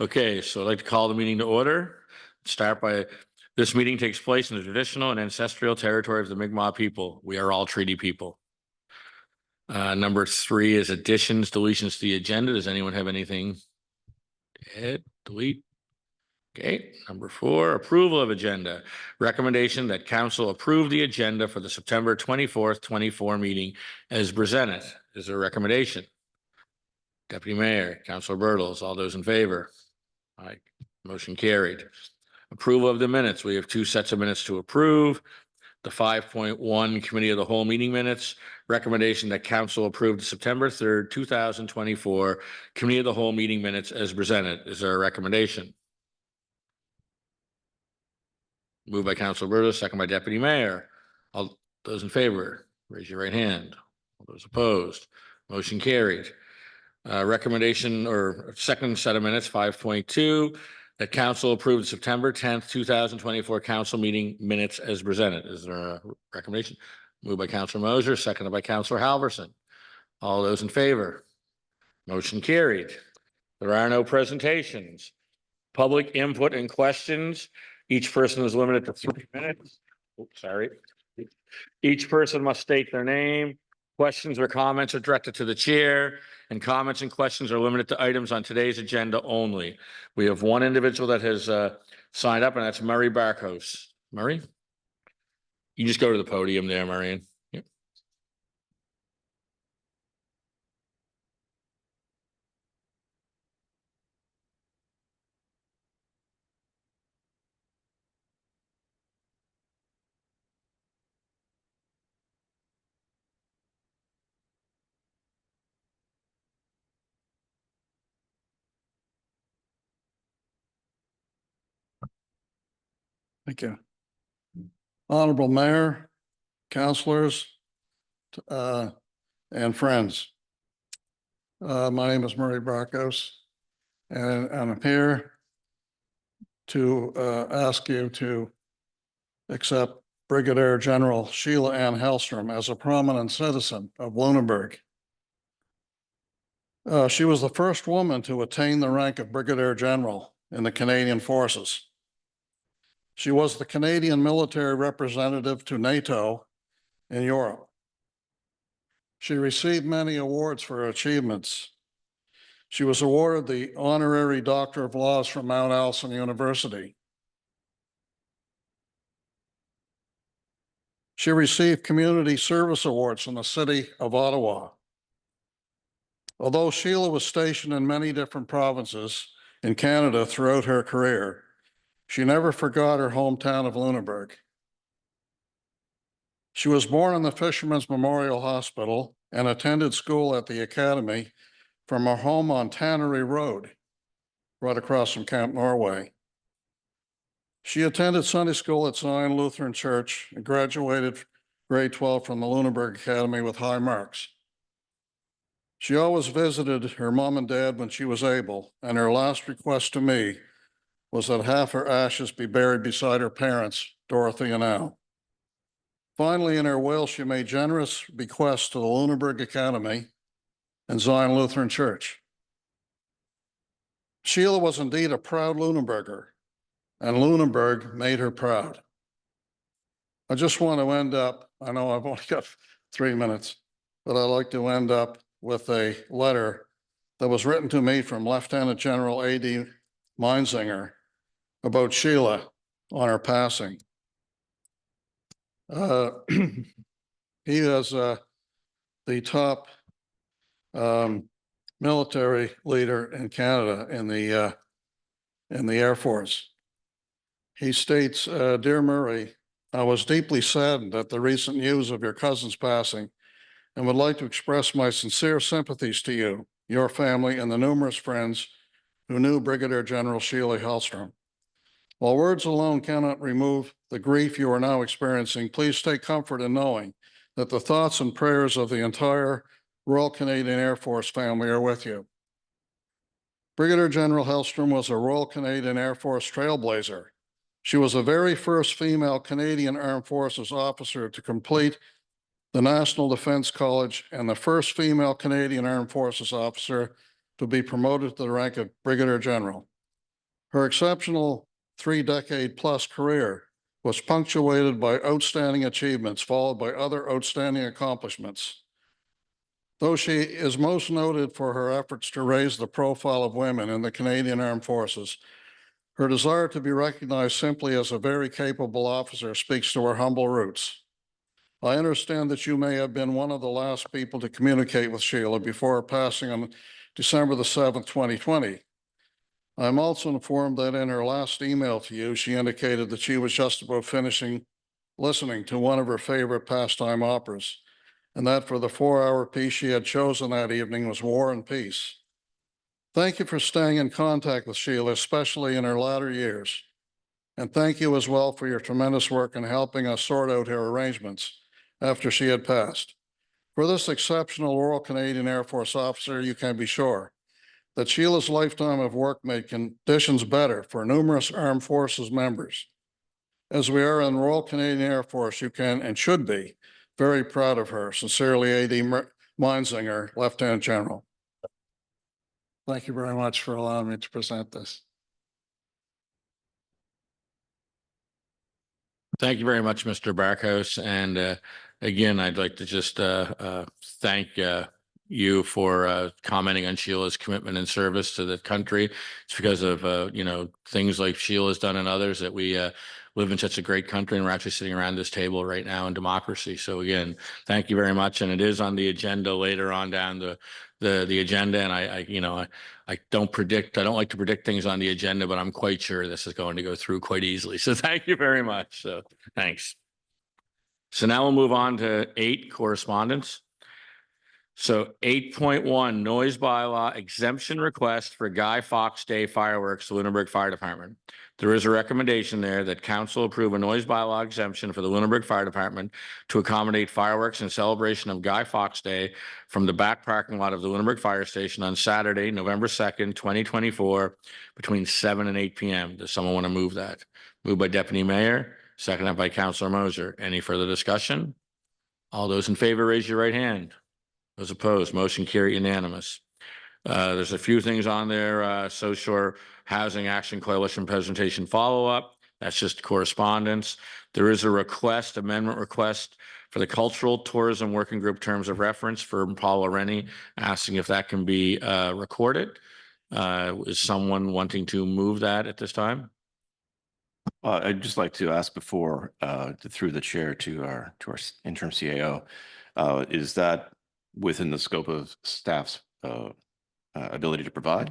Okay, so I'd like to call the meeting to order. Start by, this meeting takes place in the traditional and ancestral territory of the Mi'kmaq people. We are all treaty people. Number 3 is additions, deletions to the agenda. Does anyone have anything to add, delete? Okay, number 4, approval of agenda. Recommendation that council approve the agenda for the September 24th, 24 meeting as presented. Is there a recommendation? Deputy Mayor, Councilor Bertels, all those in favor? Aye, motion carried. Approval of the minutes. We have 2 sets of minutes to approve. The 5.1 Committee of the Whole meeting minutes. Recommendation that council approve the September 3rd, 2024 Committee of the Whole meeting minutes as presented. Is there a recommendation? Moved by Councilor Bertels, second by Deputy Mayor. All those in favor, raise your right hand. All those opposed, motion carried. Recommendation or second set of minutes, 5.2, that council approved September 10th, 2024 council meeting minutes as presented. Is there a recommendation? Moved by Councilor Moser, seconded by Councilor Halverson. All those in favor? Motion carried. There are no presentations. Public input and questions. Each person is limited to 3 minutes. Oops, sorry. Each person must state their name. Questions or comments are directed to the chair, and comments and questions are limited to items on today's agenda only. We have one individual that has signed up, and that's Murray Barkos. Murray? You just go to the podium there, Marion. Yep. Thank you. Honorable Mayor, councilors, and friends. My name is Murray Barkos, and I'm here to ask you to accept Brigadier General Sheila Ann Hellstrom as a prominent citizen of Lunenburg. She was the first woman to attain the rank of Brigadier General in the Canadian Forces. She was the Canadian military representative to NATO in Europe. She received many awards for her achievements. She was awarded the Honorary Doctor of Laws from Mount Allison University. She received community service awards from the city of Ottawa. Although Sheila was stationed in many different provinces in Canada throughout her career, she never forgot her hometown of Lunenburg. She was born in the Fisherman's Memorial Hospital and attended school at the academy from her home on Tannery Road, right across from Camp Norway. She attended Sunday school at Zion Lutheran Church and graduated grade 12 from the Lunenburg Academy with high marks. She always visited her mom and dad when she was able, and her last request to me was that half her ashes be buried beside her parents, Dorothy and Al. Finally, in her will, she made generous bequests to the Lunenburg Academy and Zion Lutheran Church. Sheila was indeed a proud Lunenburger, and Lunenburg made her proud. I just want to end up, I know I've only got 3 minutes, but I'd like to end up with a letter that was written to me from Lieutenant General A.D. Meinzinger about Sheila on her passing. He is the top military leader in Canada in the Air Force. He states, "Dear Murray, I was deeply saddened at the recent news of your cousin's passing and would like to express my sincere sympathies to you, your family, and the numerous friends who knew Brigadier General Sheila Hellstrom. While words alone cannot remove the grief you are now experiencing, please take comfort in knowing that the thoughts and prayers of the entire Royal Canadian Air Force family are with you. Brigadier General Hellstrom was a Royal Canadian Air Force trailblazer. She was the very first female Canadian Armed Forces officer to complete the National Defense College and the first female Canadian Armed Forces officer to be promoted to the rank of Brigadier General. Her exceptional 3-decade-plus career was punctuated by outstanding achievements, followed by other outstanding accomplishments. Though she is most noted for her efforts to raise the profile of women in the Canadian Armed Forces, her desire to be recognized simply as a very capable officer speaks to her humble roots. I understand that you may have been one of the last people to communicate with Sheila before her passing on December the 7th, 2020. I'm also informed that in her last email to you, she indicated that she was just about finishing listening to one of her favorite pastime operas, and that for the 4-hour piece she had chosen that evening was War and Peace. Thank you for staying in contact with Sheila, especially in her latter years. And thank you as well for your tremendous work in helping us sort out her arrangements after she had passed. For this exceptional Royal Canadian Air Force officer, you can be sure that Sheila's lifetime of work made conditions better for numerous armed forces members. As we are in the Royal Canadian Air Force, you can and should be very proud of her. Sincerely, A.D. Meinzinger, Lieutenant General. Thank you very much for allowing me to present this. Thank you very much, Mr. Barkhouse. And again, I'd like to just thank you for commenting on Sheila's commitment and service to the country. It's because of, things like Sheila's done and others that we live in such a great country, and we're actually sitting around this table right now in democracy. So again, thank you very much. And it is on the agenda later on down the agenda. And I don't like to predict things on the agenda, but I'm quite sure this is going to go through quite easily. So thank you very much. So thanks. So now we'll move on to 8, correspondence. So 8.1, noise bylaw exemption request for Guy Fawkes Day fireworks, the Lunenburg Fire Department. There is a recommendation there that council approve a noise bylaw exemption for the Lunenburg Fire Department to accommodate fireworks in celebration of Guy Fawkes Day from the back parking lot of the Lunenburg Fire Station on Saturday, November 2nd, 2024, between 7 and 8 p.m. Does someone want to move that? Moved by Deputy Mayor, seconded by Councillor Moser. Any further discussion? All those in favor, raise your right hand. Those opposed, motion carried unanimous. There's a few things on there. South Shore Housing Action Coalition presentation follow-up. That's just correspondence. There is a amendment request for the Cultural Tourism Working Group Terms of Reference for Paula Rennie, asking if that can be recorded. Is someone wanting to move that at this time? I'd just like to ask before, through the chair to our interim CAO, is that within the scope of staff's ability to provide?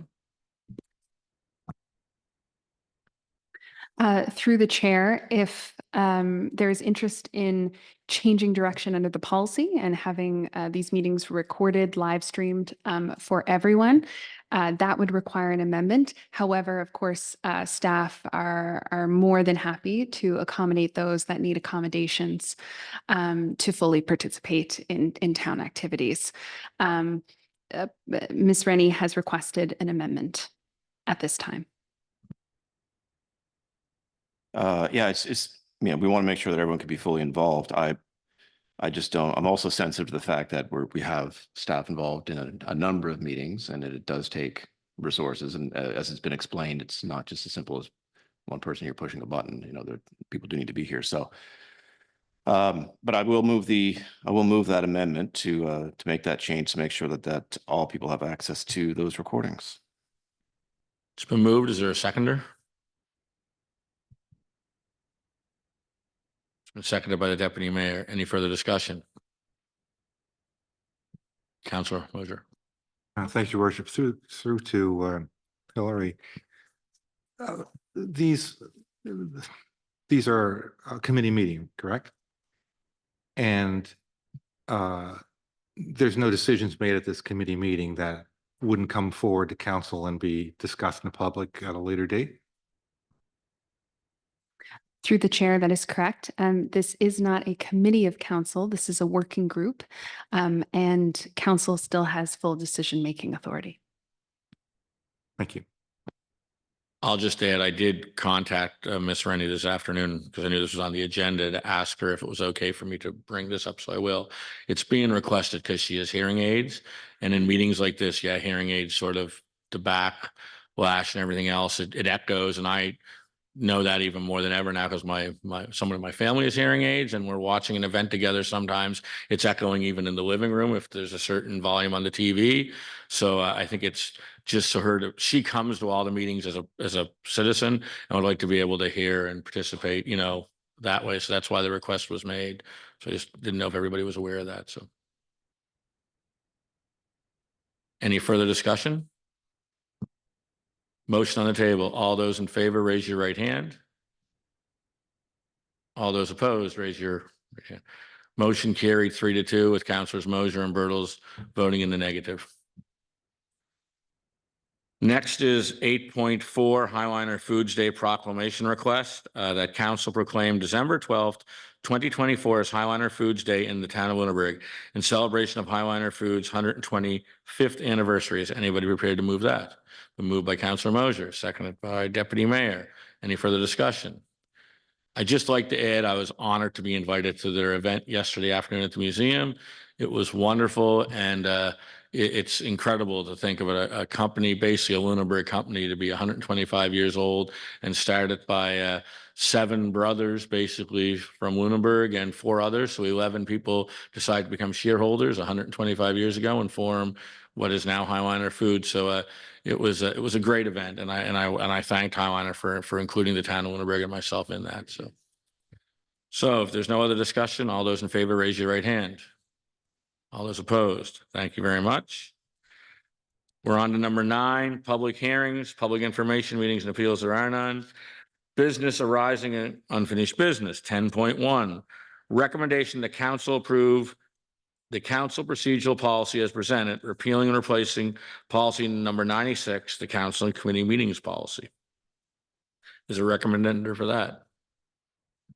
Through the chair, if there is interest in changing direction under the policy and having these meetings recorded, live streamed for everyone, that would require an amendment. However, of course, staff are more than happy to accommodate those that need accommodations to fully participate in town activities. Ms. Rennie has requested an amendment at this time. Yeah, we want to make sure that everyone can be fully involved. I just don't, I'm also sensitive to the fact that we have staff involved in a number of meetings, and it does take resources. And as it's been explained, it's not just as simple as one person here pushing a button. People do need to be here. So, but I will move that amendment to make that change, to make sure that all people have access to those recordings. It's been moved. Is there a seconder? Seconded by the Deputy Mayor. Any further discussion? Councillor Moser. Thank you, Worship. Through to Hillary. These are a committee meeting, correct? And there's no decisions made at this committee meeting that wouldn't come forward to council and be discussed in the public at a later date? Through the chair, that is correct. This is not a committee of council. This is a working group, and council still has full decision-making authority. Thank you. I'll just add, I did contact Ms. Rennie this afternoon because I knew this was on the agenda, to ask her if it was okay for me to bring this up. So I will. It's being requested because she has hearing aids. And in meetings like this, yeah, hearing aids sort of the back lash and everything else, it echoes, and I know that even more than ever now because someone in my family is hearing aids, and we're watching an event together. Sometimes it's echoing even in the living room if there's a certain volume on the TV. So I think it's just so she comes to all the meetings as a citizen and would like to be able to hear and participate, that way. So that's why the request was made. So I just didn't know if everybody was aware of that. So any further discussion? Motion on the table. All those in favor, raise your right hand. All those opposed, raise your hand. Motion carried 3-2 with Councilors Mosier and Bertles voting in the negative. Next is 8.4 Highliner Foods Day proclamation request that council proclaimed December 12th, 2024 as Highliner Foods Day in the town of Lunenburg in celebration of Highliner Foods' 125th anniversary. Is anybody prepared to move that? Moved by Councilor Mosier, seconded by Deputy Mayor. Any further discussion? I'd just like to add, I was honored to be invited to their event yesterday afternoon at the museum. It was wonderful, and it's incredible to think of a company, basically a Lunenburg company, to be 125 years old and started by 7 brothers, basically from Lunenburg, and 4 others. So 11 people decided to become shareholders 125 years ago and form what is now Highliner Foods. So it was a great event, and I thanked Highliner for including the town of Lunenburg and myself in that. So if there's no other discussion, all those in favor, raise your right hand. All those opposed, thank you very much. We're on to number 9, public hearings, public information meetings and appeals. There are none. Business arising in unfinished business. 10.1, recommendation that council approve the council procedural policy as presented, repealing and replacing policy number 96, the council and committee meetings policy. Is a recommender for that?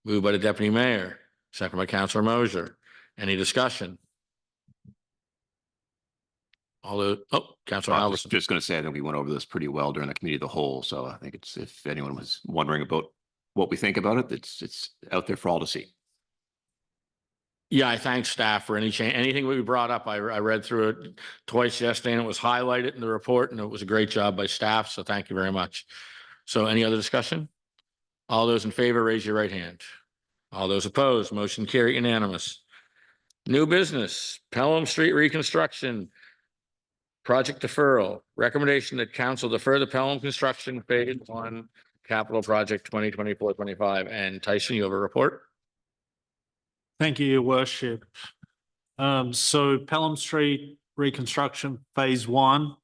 Moved by the Deputy Mayor, second by Councilor Mosier. Any discussion? Councilor I was Halverson. just going to say, I think we went over this pretty well during the committee of the whole. So I think it's, if anyone was wondering about what we think about it, it's out there for all to see. Yeah, I thank staff for anything we brought up. I read through it twice yesterday, and it was highlighted in the report, and it was a great job by staff. So thank you very much. So any other discussion? All those in favor, raise your right hand. All those opposed, motion carried unanimous. New business, Pelham Street reconstruction project deferral. Recommendation that council defer the Pelham construction phase 1 capital project 2024-25. And Tyson, you have a report? Thank you, Your Worship. So Pelham Street reconstruction phase 1.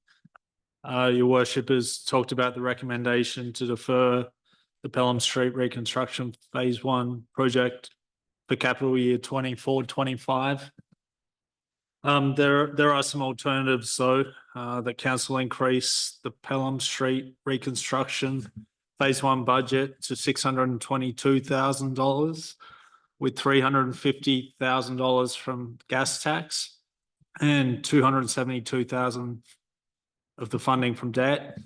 Your Worship has talked about the recommendation to defer the Pelham Street reconstruction phase 1 project for capital year 24-25. There are some alternatives though. The council increase the Pelham Street reconstruction phase 1 budget to $622,000 with $350,000 from gas tax and $272,000 of the funding from debt,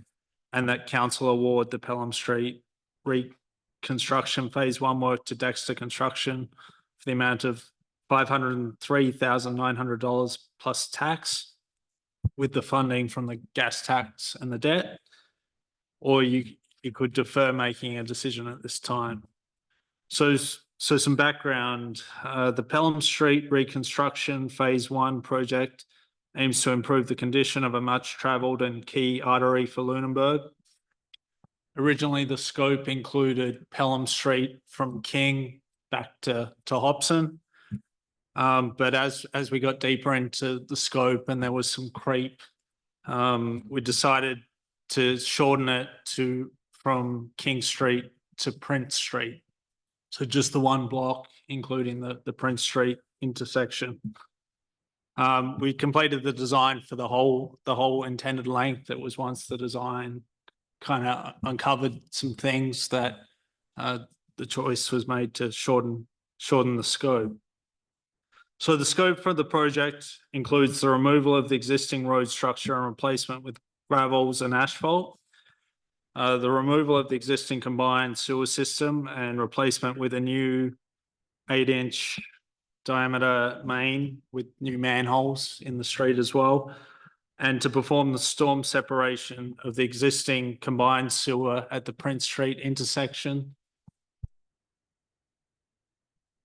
and that council award the Pelham Street reconstruction phase 1 work to Dexter Construction for the amount of $503,900 plus tax with the funding from the gas tax and the debt, or you could defer making a decision at this time. So some background, the Pelham Street reconstruction phase 1 project aims to improve the condition of a much travelled and key artery for Lunenburg. Originally, the scope included Pelham Street from King back to Hobson. But as we got deeper into the scope and there was some creep, we decided to shorten it from King Street to Prince Street. So just the one block, including the Prince Street intersection. We completed the design for the whole intended length that was once the design. Kind of uncovered some things that the choice was made to shorten the scope. So the scope for the project includes the removal of the existing road structure and replacement with gravels and asphalt, the removal of the existing combined sewer system and replacement with a new 8-inch diameter main with new manholes in the street as well, and to perform the storm separation of the existing combined sewer at the Prince Street intersection.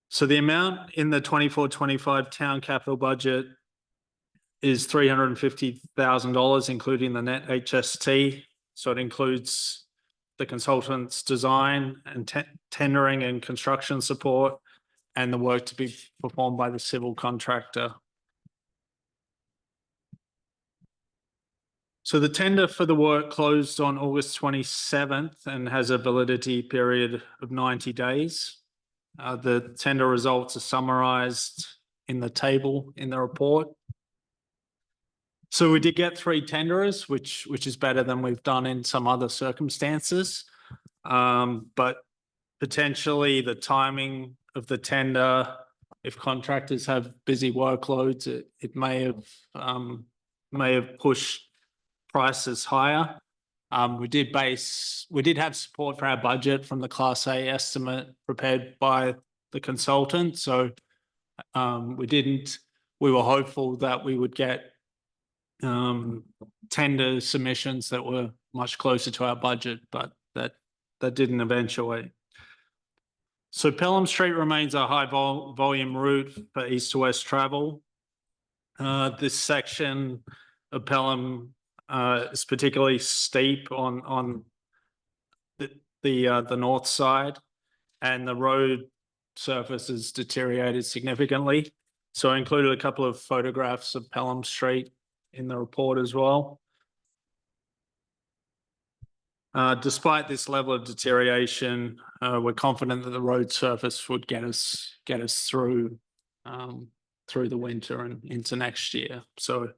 So the amount in the 24-25 town capital budget is $350,000, including the net HST. So it includes the consultant's design and tendering and construction support, and the work to be performed by the civil contractor. So the tender for the work closed on August 27th and has a validity period of 90 days. The tender results are summarized in the table in the report. So we did get 3 tenderers, which is better than we've done in some other circumstances. But potentially the timing of the tender, if contractors have busy workloads, it may have pushed prices higher. We did have support for our budget from the Class A estimate prepared by the consultant. So we were hopeful that we would get tender submissions that were much closer to our budget, but that didn't eventuate. So Pelham Street remains a high volume route for east to west travel. This section of Pelham is particularly steep on the north side, and the road surface has deteriorated significantly. So I included a couple of photographs of Pelham Street in the report as well. Despite this level of deterioration, we're confident that the road surface would get us through the winter and into next year. So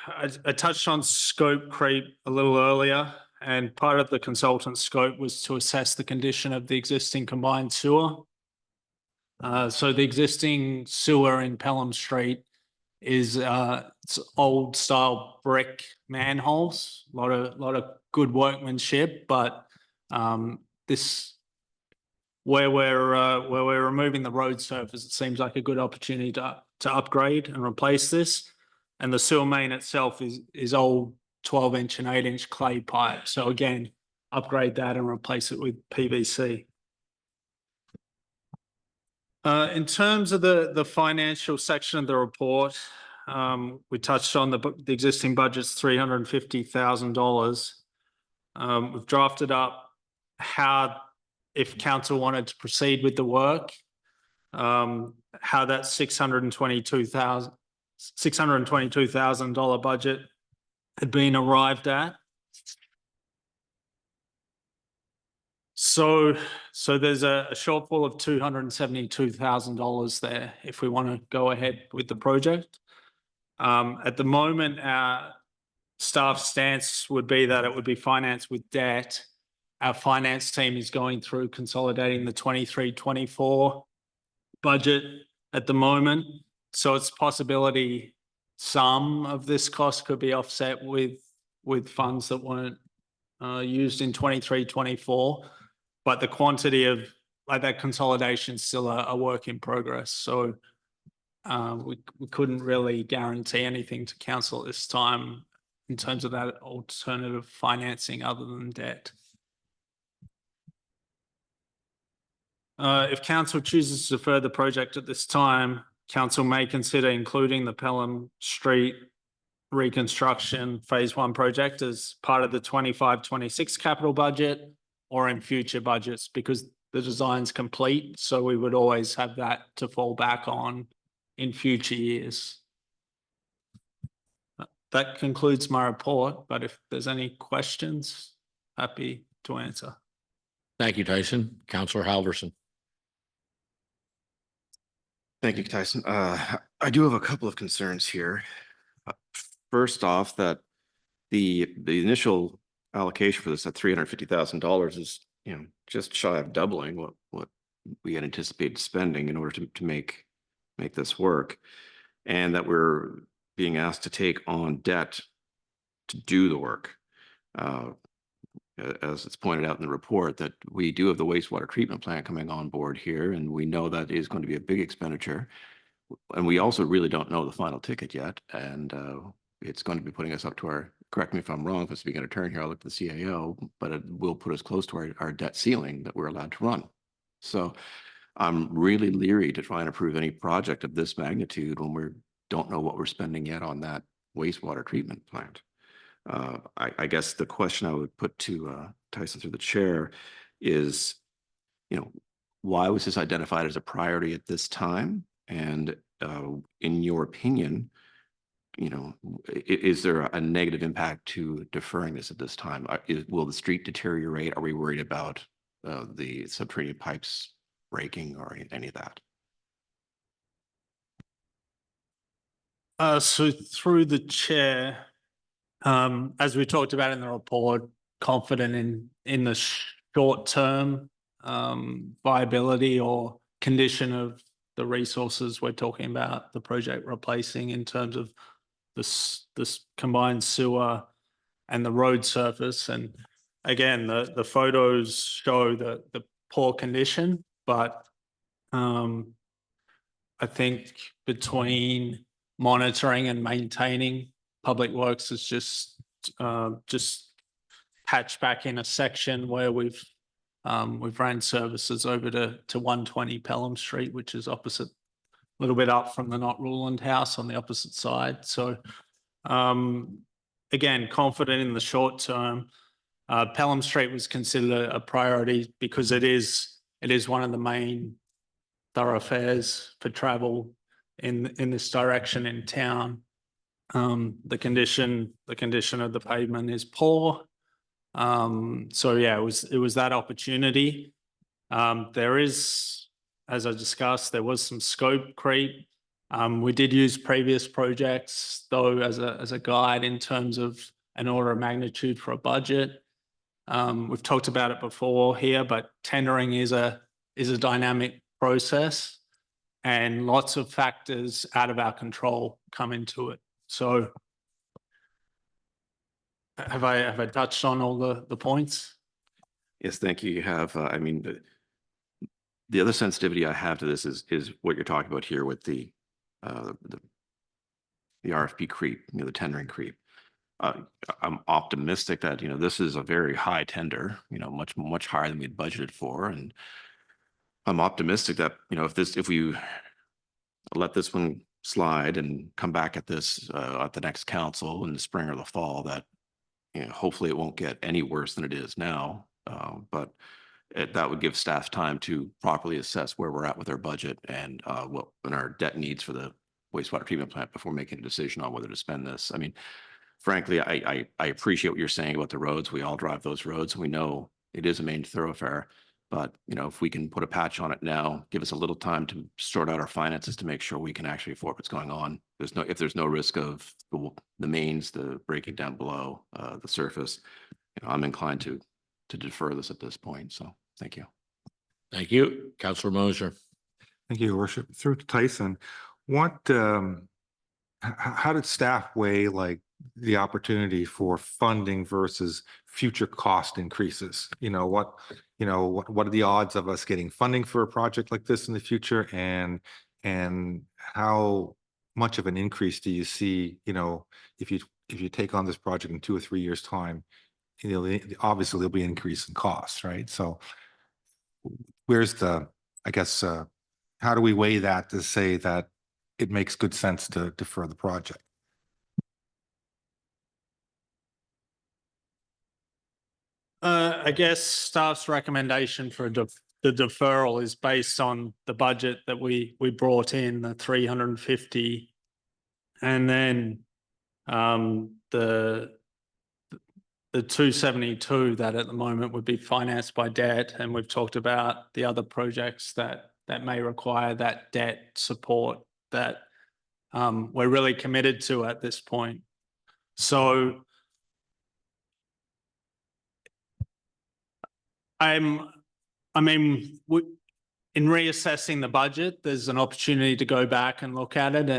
I touched on scope creep a little earlier, and part of the consultant's scope was to assess the condition of the existing combined sewer. So the existing sewer in Pelham Street is it's old style brick manholes, a lot of good workmanship, but this where we're removing the road surface, it seems like a good opportunity to upgrade and replace this. And the sewer main itself is old 12-inch and 8-inch clay pipe. So again, upgrade that and replace it with PVC. In terms of the financial section of the report, we touched on the existing budget's $350,000. We've drafted up how, if council wanted to proceed with the work, how that $622,000 budget had been arrived at. So there's a shortfall of $272,000 there if we want to go ahead with the project. At the moment, our staff stance would be that it would be financed with debt. Our finance team is going through consolidating the 23-24 budget at the moment. So it's a possibility some of this cost could be offset with funds that weren't used in 23-24. But the quantity of that consolidation is still a work in progress. So we couldn't really guarantee anything to council at this time in terms of that alternative financing other than debt. If council chooses to defer the project at this time, council may consider including the Pelham Street reconstruction phase 1 project as part of the 25-26 capital budget or in future budgets, because the design's complete. So we would always have that to fall back on in future years. That concludes my report, but if there's any questions, happy to answer. Thank you, Tyson. Councillor Halverson. Thank you, Tyson. I do have a couple of concerns here. First off, that the initial allocation for this at $350,000 is, just shy of doubling what we had anticipated spending in order to make this work, and that we're being asked to take on debt to do the work. As it's pointed out in the report, that we do have the wastewater treatment plant coming on board here, and we know that is going to be a big expenditure. and we also really don't know the final ticket yet. And it's going to be putting us up to our, correct me if I'm wrong, if I'm speaking out of turn here, I'll look at the CAO, but it will put us close to our debt ceiling that we're allowed to run. So I'm really leery to try and approve any project of this magnitude when we don't know what we're spending yet on that wastewater treatment plant. I guess the question I would put to Tyson through the chair is, why was this identified as a priority at this time? And in your opinion, is there a negative impact to deferring this at this time? Will the street deteriorate? Are we worried about the subterranean pipes breaking or any of that? So through the chair, as we talked about in the report, confident in the short-term viability or condition of the resources we're talking about, the project replacing in terms of this combined sewer and the road surface. And again, the photos show the poor condition, but I think between monitoring and maintaining, Public Works is just patched back in a section where we've ran services over to 120 Pelham Street, which is opposite, a little bit up from the Not Ruland house on the opposite side. So again, confident in the short term. Pelham Street was considered a priority because it is one of the main thoroughfares for travel in this direction in town. The condition of the pavement is poor. So yeah, it was that opportunity. There is, as I discussed, there was some scope creep. We did use previous projects though as a guide in terms of an order of magnitude for a budget. We've talked about it before here, but tendering is a dynamic process, and lots of factors out of our control come into it. So have I touched on all the points? Yes, thank you. You have, I mean, the other sensitivity I have to this is what you're talking about here with the RFP creep, the tendering creep. I'm optimistic that, this is a very high tender, much higher than we'd budgeted for. And I'm optimistic that, if we let this one slide and come back at this at the next council in the spring or the fall, that hopefully it won't get any worse than it is now. But that would give staff time to properly assess where we're at with our budget and our debt needs for the wastewater treatment plant before making a decision on whether to spend this. I mean, frankly, I appreciate what you're saying about the roads. We all drive those roads. We know it is a main thoroughfare. But, if we can put a patch on it now, give us a little time to sort out our finances to make sure we can actually afford what's going on. If there's no risk of the mains, the breaking down below the surface, I'm inclined to defer this at this point. So thank you. Thank you. Councilor Moser. Thank you, Your Worship. Through to Tyson, how did staff weigh the opportunity for funding versus future cost increases? What are the odds of us getting funding for a project like this in the future, and how much of an increase do you see, if you take on this project in 2 or 3 years time? Obviously there'll be an increase in costs, right? So where's how do we weigh that to say that it makes good sense to defer the project? I guess staff's recommendation for the deferral is based on the budget that we brought in, the 350, and then the 272 that at the moment would be financed by debt, and we've talked about the other projects that may require that debt support that we're really committed to at this point. So in reassessing the budget, there's an opportunity to go back and look at it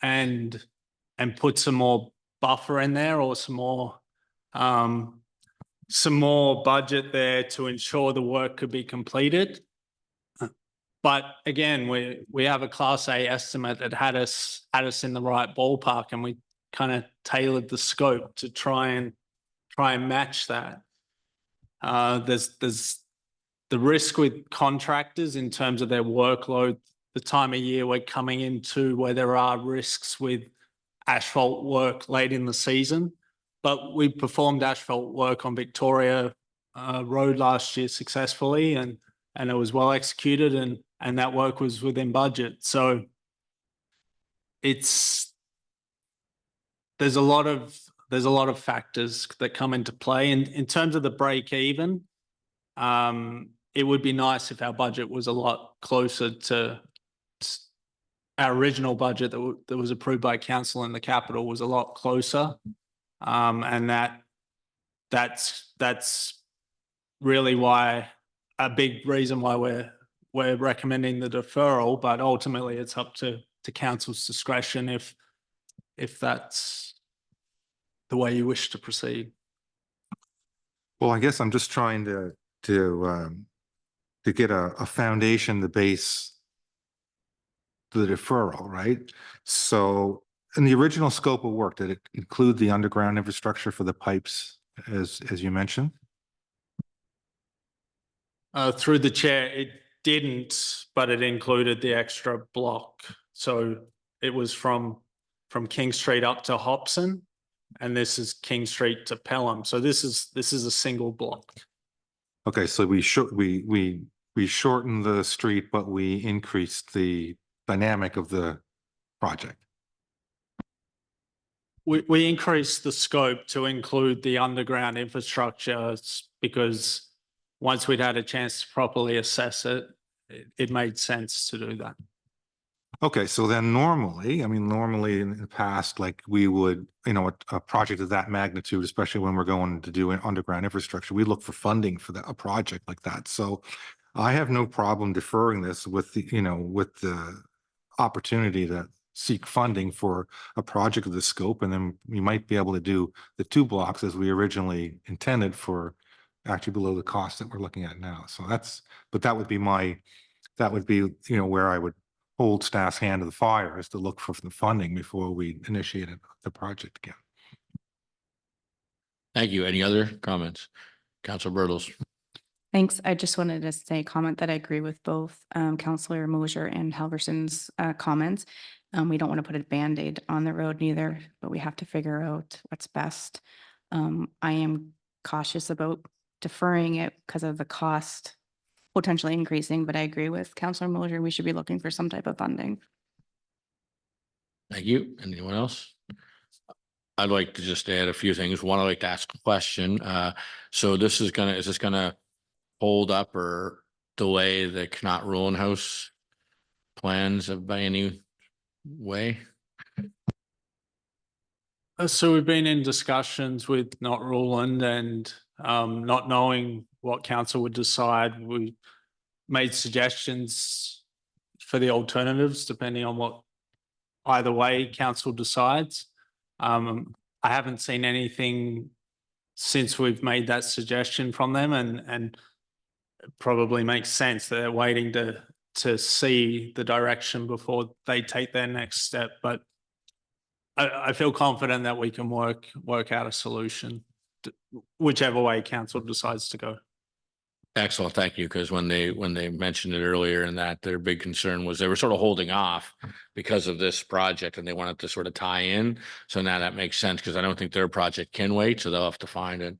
and put some more buffer in there, or some more budget there to ensure the work could be completed. But again, we have a Class A estimate that had us in the right ballpark, and we kind of tailored the scope to try and match that. There's the risk with contractors in terms of their workload, the time of year we're coming into, where there are risks with asphalt work late in the season. But we performed asphalt work on Victoria Road last year successfully, and it was well executed, and that work was within budget. So there's a lot of factors that come into play. And in terms of the break even, it would be nice if our budget was a lot closer to our original budget that was approved by council, and the capital was a lot closer. And that's really why, a big reason why we're recommending the deferral, but ultimately it's up to council's discretion if that's the way you wish to proceed. Well, I guess I'm just trying to get a foundation, the base, the deferral, right? So in the original scope of work, did it include the underground infrastructure for the pipes, as you mentioned? Through the chair, it didn't, but it included the extra block. So it was from King Street up to Hobson, and this is King Street to Pelham. So this is a single block. Okay, so we shortened the street, but we increased the dynamic of the project. We increased the scope to include the underground infrastructure because once we'd had a chance to properly assess it, it made sense to do that. Okay, so then normally in the past, like we would, a project of that magnitude, especially when we're going to do an underground infrastructure, we look for funding for a project like that. So I have no problem deferring this with the opportunity to seek funding for a project of this scope, and then we might be able to do the 2 blocks as we originally intended for actually below the cost that we're looking at now. So that would be where I would hold staff's hand to the fire, is to look for the funding before we initiated the project again. Thank you. Any other comments? Councilor Bertels. Thanks. I just wanted to say comment that I agree with both Councillor Mosier and Halverson's comments. We don't want to put a Band-Aid on the road neither, but we have to figure out what's best. I am cautious about deferring it because of the cost potentially increasing, but I agree with Councillor Mosier. We should be looking for some type of funding. Thank you. Anyone else? I'd like to just add a few things. One, I'd like to ask a question. So is this gonna hold up or delay the Knott Ruin House plans by any way? So we've been in discussions with Knott Ruin, and not knowing what council would decide, we made suggestions for the alternatives depending on what either way council decides. I haven't seen anything since we've made that suggestion from them, and it probably makes sense that they're waiting to see the direction before they take their next step. But I feel confident that we can work out a solution, whichever way council decides to go. Excellent, thank you. Because when they mentioned it earlier, and that their big concern was they were sort of holding off because of this project, and they wanted to sort of tie in. So now that makes sense, because I don't think their project can wait, so they'll have to find an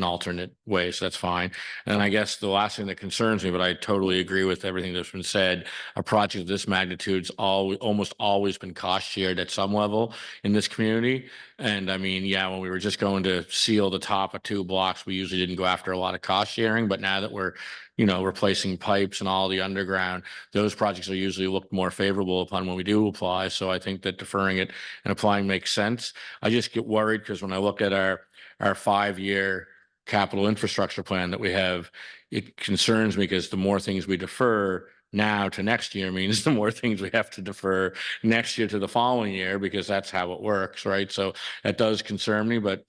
alternate way. So that's fine. And I guess the last thing that concerns me, but I totally agree with everything that's been said, a project of this magnitude's almost always been cost shared at some level in this community. And I mean, yeah, when we were just going to seal the top of 2 blocks, we usually didn't go after a lot of cost sharing, but now that we're, replacing pipes and all the underground, those projects are usually looked more favorable upon when we do apply. So I think that deferring it and applying makes sense. I just get worried because when I look at our 5-year capital infrastructure plan that we have, it concerns me, because the more things we defer now to next year means the more things we have to defer next year to the following year, because that's how it works, right? So that does concern me, but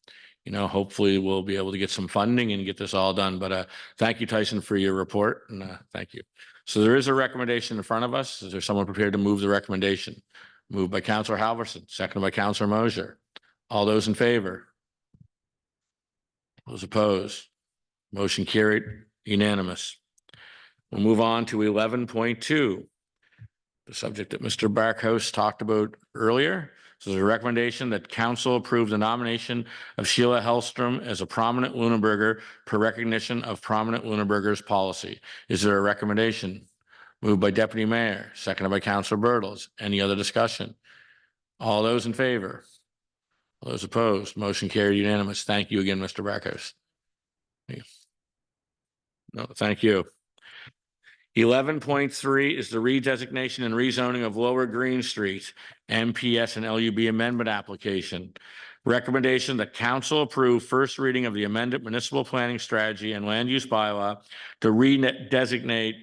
hopefully we'll be able to get some funding and get this all done. But thank you, Tyson, for your report, and thank you. So there is a recommendation in front of us. Is there someone prepared to move the recommendation? Moved by Counselor Halverson, seconded by Counselor Mosier. All those in favor? Those opposed? Motion carried, unanimous. We'll move on to 11.2. The subject that Mr. Barkhouse talked about earlier. So there's a recommendation that council approve the nomination of Sheila Hellstrom as a prominent Lunenburger per recognition of prominent Lunenburgers policy. Is there a recommendation? Moved by Deputy Mayor, seconded by Councilor Bertels. Any other discussion? All those in favor? All those opposed? Motion carried, unanimous. Thank you again, Mr. Barkhouse. No, thank you. 11.3 is the redesignation and rezoning of Lower Green Street, MPS and LUB amendment application. Recommendation that council approve first reading of the amended municipal planning strategy and land use bylaw to redesignate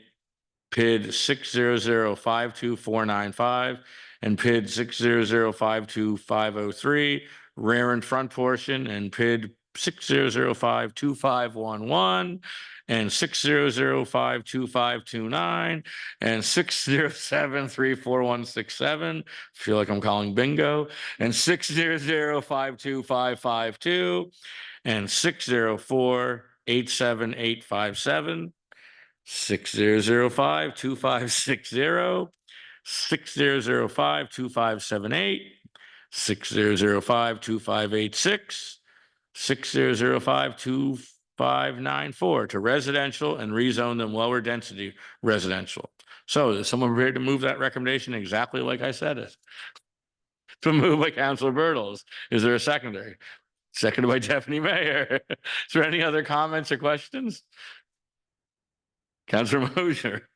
PID 600-52495 and PID 600-52503, rear and front portion, and PID 600-52511 and 600-52529 and 607-34167. Feel like I'm calling bingo. And 600-52552 and 604-87857. 6005-2560, 6005-2578, 6005-2586, 6005-2594 to residential and rezone them lower density residential. So is someone prepared to move that recommendation exactly like I said it? To move by Councilor Bertels. Is there a secondary? Seconded by Deputy Mayor. Is there any other comments or questions? Councilor Mosier.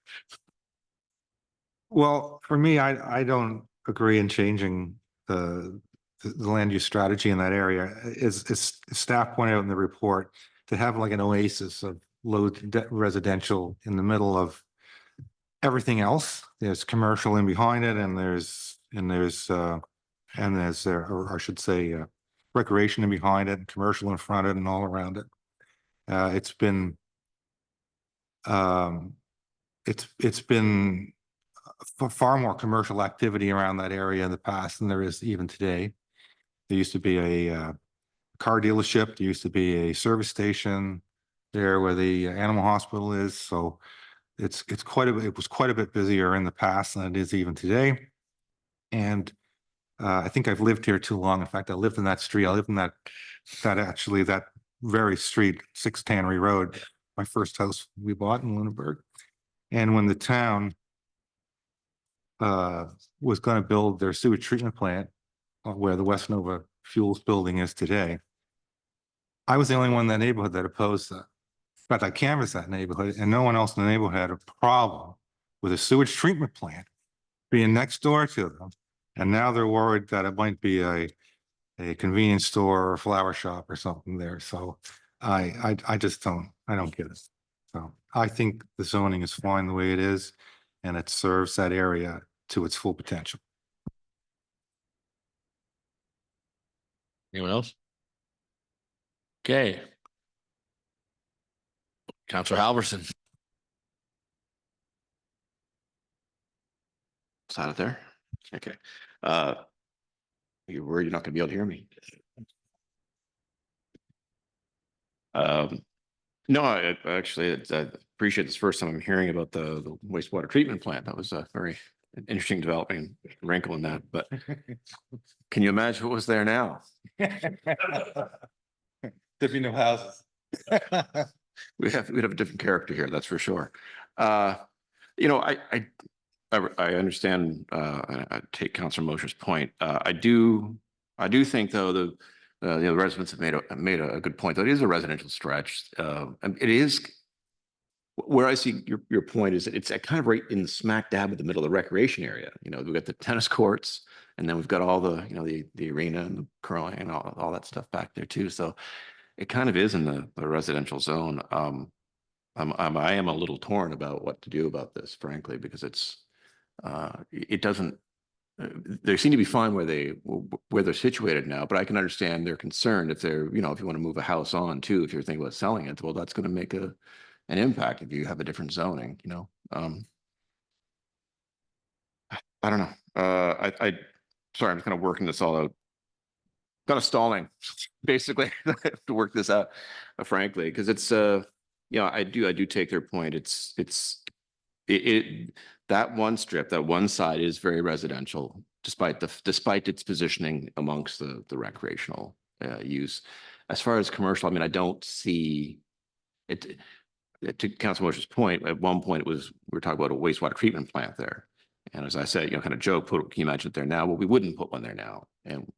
Well, for me, I don't agree in changing the land use strategy in that area. As staff pointed out in the report, to have like an oasis of low residential in the middle of everything else. There's commercial in behind it, and there's or I should say, recreation in behind it, commercial in front of it, and all around it. It's been far more commercial activity around that area in the past than there is even today. There used to be a car dealership. There used to be a service station there where the animal hospital is. So it was quite a bit busier in the past than it is even today. And I think I've lived here too long. In fact, I lived in that street. I lived in that very street, 6 Tannery Road, my first house we bought in Lunenburg. And when the town was going to build their sewage treatment plant where the West Nova Fuels building is today, I was the only one in that neighborhood that opposed that. In fact, I canvassed that neighborhood, and no one else in the neighborhood had a problem with a sewage treatment plant being next door to them. And now they're worried that it might be a convenience store or flower shop or something there. So I don't get it. So I think the zoning is fine the way it is, and it serves that area to its full potential. Anyone else? Okay. Councilor Halverson. Is that it there? Okay. You're worried you're not gonna be able to hear me? No, I actually I appreciate this first time I'm hearing about the wastewater treatment plant. That was a very interesting developing wrinkle in that, but can you imagine what was there now? There'd be no houses. We'd have a different character here, that's for sure. You know, I understand, I take Councilor Mosher's point. I do think though the residents have made a good point. That it is a residential stretch. And it is where I see your point is that it's kind of right in the smack dab in the middle of the recreation area. You know, we've got the tennis courts, and then we've got all the, you know, the arena and the curling and all that stuff back there too. So it kind of is in the residential zone. I am a little torn about what to do about this, frankly, because it doesn't. They seem to be fine where they're situated now, but I can understand they're concerned if they're, you know, if you want to move a house on too, if you're thinking about selling it, well, that's going to make an impact if you have a different zoning, you know. I don't know. Sorry, I'm just kind of working this all out. Kind of stalling, basically, to work this out, frankly, because it's, yeah, I do take their point. That one strip, that one side is very residential, despite its positioning amongst the recreational use. As far as commercial, I mean, I don't see it. To Council Mosher's point, at one point we were talking about a wastewater treatment plant there. And as I said, kind of joke, can you imagine it there now? Well, we wouldn't put one there now. And,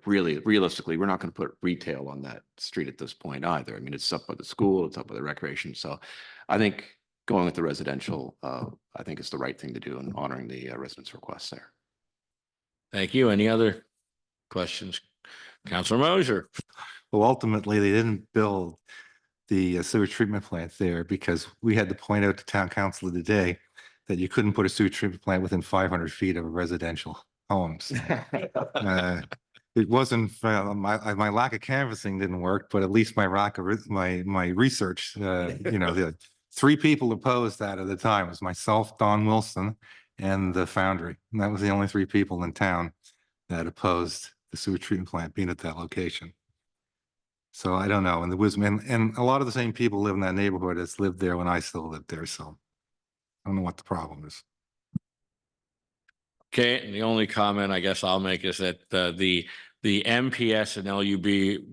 really, realistically, we're not going to put retail on that street at this point either. I mean, it's up by the school, it's up by the recreation. So I think going with the residential, I think is the right thing to do and honoring the residents' requests there. Thank you. Any other questions? Councilor Mosier. Well, ultimately, they didn't build the sewage treatment plant there because we had to point out to town council today that you couldn't put a sewage treatment plant within 500 feet of residential homes. It wasn't, my lack of canvassing didn't work, but at least my research, the 3 people opposed that at the time. It was myself, Don Wilson, and the Foundry. And that was the only 3 people in town that opposed the sewage treatment plant being at that location. So I don't know. And the wisdom, and a lot of the same people live in that neighborhood that's lived there when I still lived there. So I don't know what the problem is. Okay, and the only comment I guess I'll make is that the MPS and LUB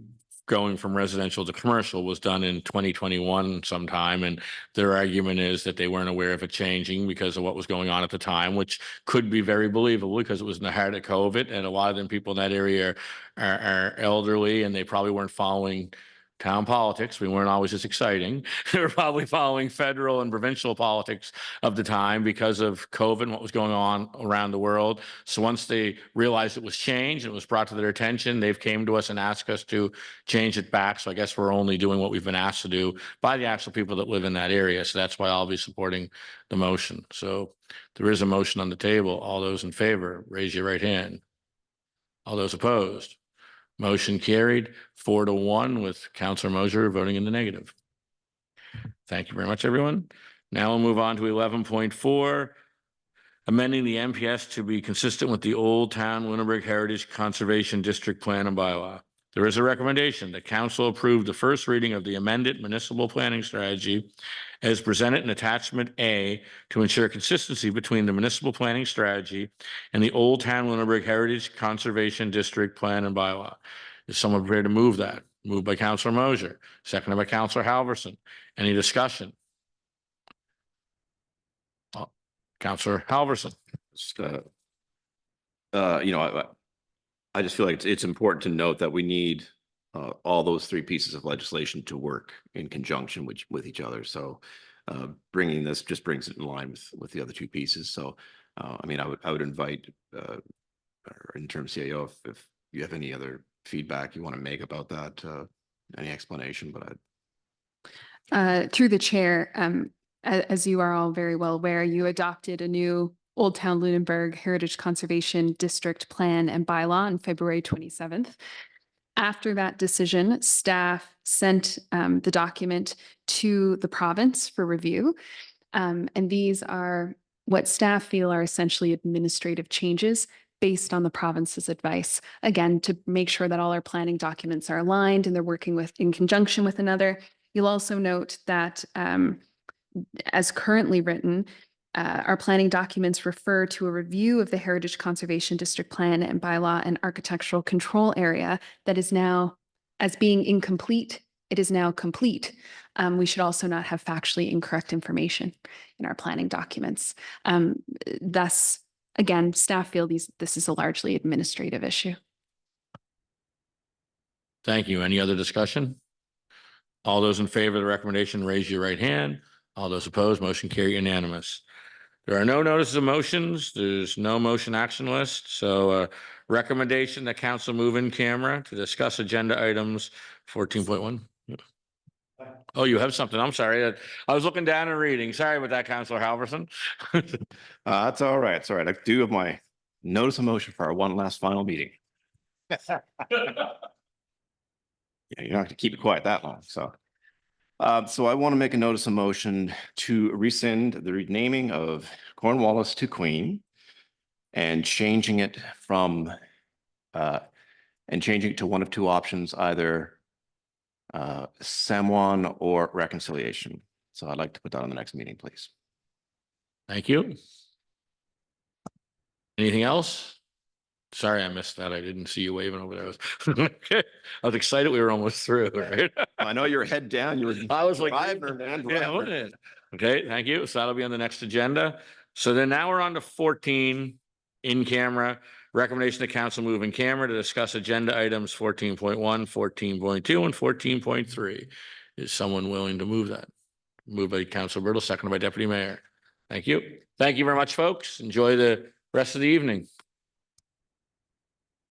going from residential to commercial was done in 2021 sometime, and their argument is that they weren't aware of it changing because of what was going on at the time, which could be very believable because it was in the heart of COVID, and a lot of them people in that area are elderly, and they probably weren't following town politics. We weren't always as exciting. They were probably following federal and provincial politics of the time because of COVID and what was going on around the world. So once they realized it was changed and it was brought to their attention, they've came to us and asked us to change it back. So I guess we're only doing what we've been asked to do by the actual people that live in that area. So that's why I'll be supporting the motion. So there is a motion on the table. All those in favor, raise your right hand. All those opposed? Motion carried 4-1 with Councilor Mosier voting in the negative. Thank you very much, everyone. Now we'll move on to 11.4, amending the MPS to be consistent with the Old Town Lunenburg Heritage Conservation District Plan and Bylaw. There is a recommendation that council approve the first reading of the amended municipal planning strategy as presented in attachment A to ensure consistency between the municipal planning strategy and the Old Town Lunenburg Heritage Conservation District Plan and Bylaw. Is someone prepared to move that? Moved by Councilor Mosier, seconded by Councilor Halverson. Any discussion? Councilor Halverson. Just, I just feel like it's important to note that we need all those 3 pieces of legislation to work in conjunction with each other. So bringing this just brings it in line with the other 2 pieces. So I mean, I would invite our interim CAO if you have any other feedback you want to make about that, any explanation, but Through the chair, as you are all very well aware, you adopted a new Old Town Lunenburg Heritage Conservation District Plan and Bylaw on February 27th. After that decision, staff sent the document to the province for review. And these are what staff feel are essentially administrative changes based on the province's advice. Again, to make sure that all our planning documents are aligned and they're working in conjunction with another. You'll also note that as currently written, our planning documents refer to a review of the Heritage Conservation District Plan and Bylaw and Architectural Control Area that is now, as being incomplete, it is now complete. We should also not have factually incorrect information in our planning documents. Thus, again, staff feel this is a largely administrative issue. Thank you. Any other discussion? All those in favor of the recommendation, raise your right hand. All those opposed, motion carry unanimous. There are no notices of motions. There's no motion action list. So recommendation that council move in camera to discuss agenda items 14.1. Oh, you have something. I'm sorry. I was looking down and reading. Sorry about that, Councilor Halverson. that's all right. It's all right. I do have my notice of motion for our one last final meeting. Yeah, you're not going to keep it quiet that long. So I want to make a notice of motion to rescind the renaming of Cornwallis to Queen and changing it from, and changing it to one of two options, either San Juan or reconciliation. So I'd like to put that on the next meeting, please. Thank you. Anything else? Sorry, I missed that. I didn't see you waving over there. I was excited we were almost through, right? I know your head down. You were. I was like, driving, man, yeah, driving. wasn't it? Okay, thank you. So that'll be on the next agenda. So then now we're on to 14 in camera. Recommendation to council move in camera to discuss agenda items 14.1, 14.2, and 14.3. Is someone willing to move that? Moved by Council Bertle, seconded by Deputy Mayor. Thank you. Thank you very much, folks. Enjoy the rest of the evening.